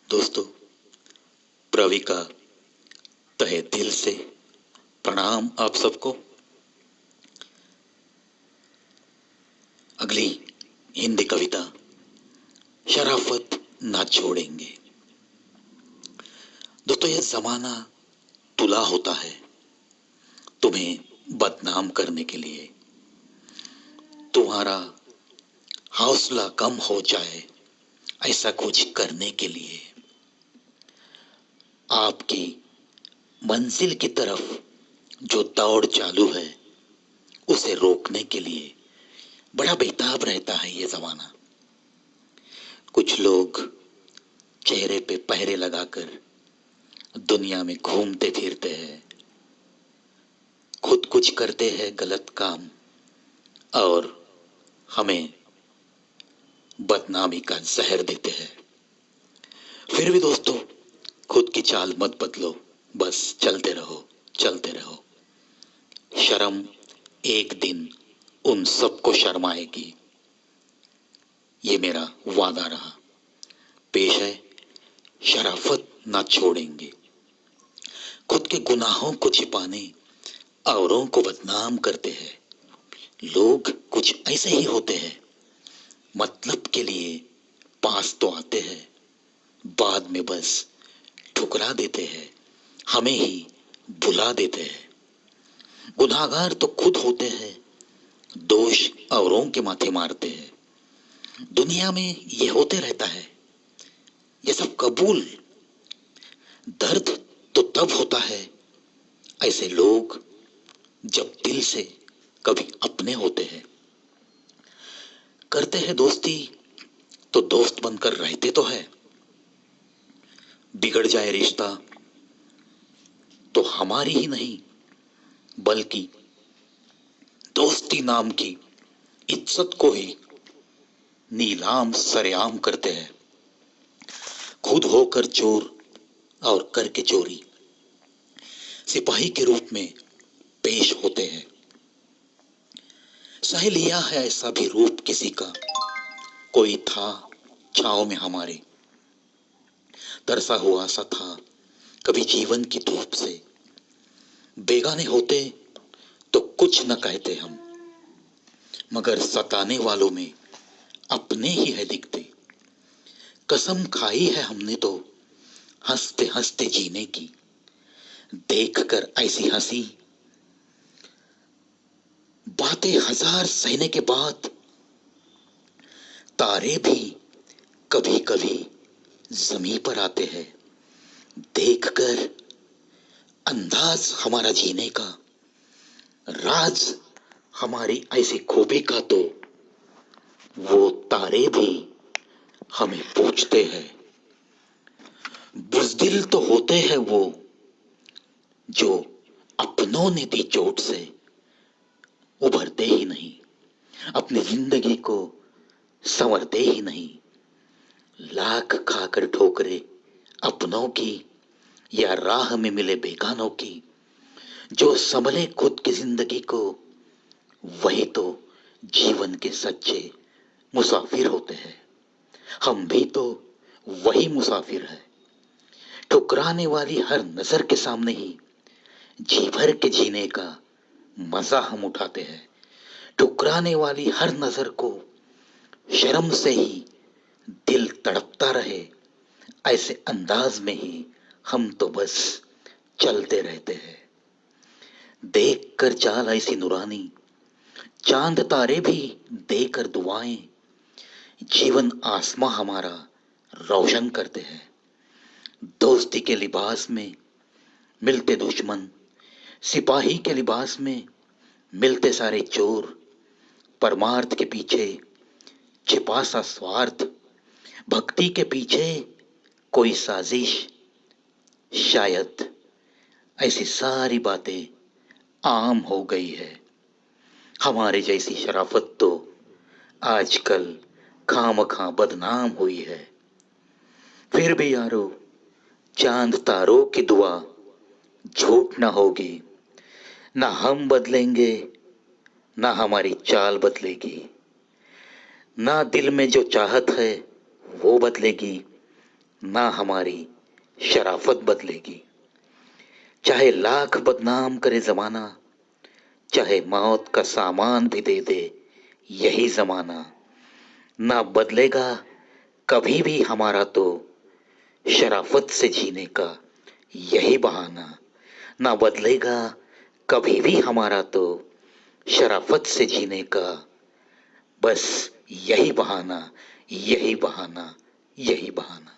दोस्तों, प्रवी का तहे दिल से प्रणाम आप सबको। अगली हिंदी कविता शराफत ना छोड़ेंगे। दोस्तों, यह जमाना तुला होता है तुम्हें बदनाम करने के लिए। तुम्हारा हौसला कम हो जाए ऐसा कुछ करने के लिए। आपकी मंजिल की तरफ जो दौड़ चालू है उसे रोकने के लिए बड़ा बेताब रहता है ये जमाना। कुछ लोग चेहरे पे पहरे लगाकर दुनिया में घूमते फिरते हैं, खुद कुछ करते हैं गलत काम और हमें बदनामी का जहर देते हैं। फिर भी दोस्तों, खुद की चाल मत बदलो, बस चलते रहो, चलते रहो। शर्म एक दिन उन सबको शर्माएगी, ये मेरा वादा रहा। पेश है शराफत ना छोड़ेंगे। खुद के गुनाहों को छिपाने औरों को बदनाम करते हैं। लोग कुछ ऐसे ही होते हैं, मतलब के लिए पास तो आते हैं, बाद में बस ठुकरा देते हैं, हमें ही भुला देते हैं। गुनाहगार तो खुद होते हैं, दोष औरों के माथे मारते हैं। दुनिया में ये होते रहता है, ये सब कबूल। दर्द तो तब होता है ऐसे लोग जब दिल से कभी अपने होते हैं। करते हैं दोस्ती तो दोस्त बनकर रहते तो है। बिगड़ जाए रिश्ता तो हमारी ही नहीं बल्कि दोस्ती नाम की इज्जत को ही नीलाम सरेआम करते हैं। खुद होकर चोर और करके चोरी सिपाही के रूप में पेश होते हैं। सह लिया है ऐसा भी रूप किसी का, कोई था छांव में हमारे, तरसा हुआ सा था कभी जीवन की धूप से। बेगाने होते तो कुछ न कहते हम, मगर सताने वालों में अपने ही है दिखते। कसम खाई है हमने तो हंसते हंसते जीने की, देखकर ऐसी हंसी बातें हजार सहने के बाद तारे भी कभी कभी जमीन पर आते हैं। देखकर अंदाज हमारा जीने का, राज हमारी ऐसी खूबी का, तो वो तारे भी हमें पूछते हैं। बुज़दिल तो होते हैं वो जो अपनों ने दी चोट से उभरते ही नहीं, अपनी जिंदगी को संवरते ही नहीं। लाख खाकर ठोकरे अपनों की या राह में मिले बेगानों की, जो संभले खुद की जिंदगी को वही तो जीवन के सच्चे मुसाफिर होते हैं। हम भी तो वही मुसाफिर है। ठुकराने वाली हर नजर के सामने ही जी भर के जीने का मजा हम उठाते हैं। ठुकराने वाली हर नजर को शर्म से ही दिल तड़पता रहे, ऐसे अंदाज में ही हम तो बस चलते रहते हैं। देख कर चाल ऐसी नुरानी, चांद तारे भी देकर दुआएं, जीवन आसमां हमारा रोशन करते हैं। दोस्ती के लिबास में मिलते दुश्मन, सिपाही के लिबास में मिलते सारे चोर, परमार्थ के पीछे छिपा सा स्वार्थ, भक्ति के पीछे कोई साजिश। शायद ऐसी सारी बातें आम हो गई है। हमारे जैसी शराफत तो आजकल खामखा बदनाम हुई है। फिर भी यारो, चांद तारों की दुआ झूठ ना होगी। ना हम बदलेंगे, ना हमारी चाल बदलेगी। ना दिल में जो चाहत है वो बदलेगी, ना हमारी शराफत बदलेगी। चाहे लाख बदनाम करे जमाना, चाहे मौत का सामान भी दे दे यही जमाना, ना बदलेगा कभी भी हमारा तो शराफत से जीने का यही बहाना। ना बदलेगा कभी भी हमारा तो शराफत से जीने का बस यही बहाना, यही बहाना, यही बहाना।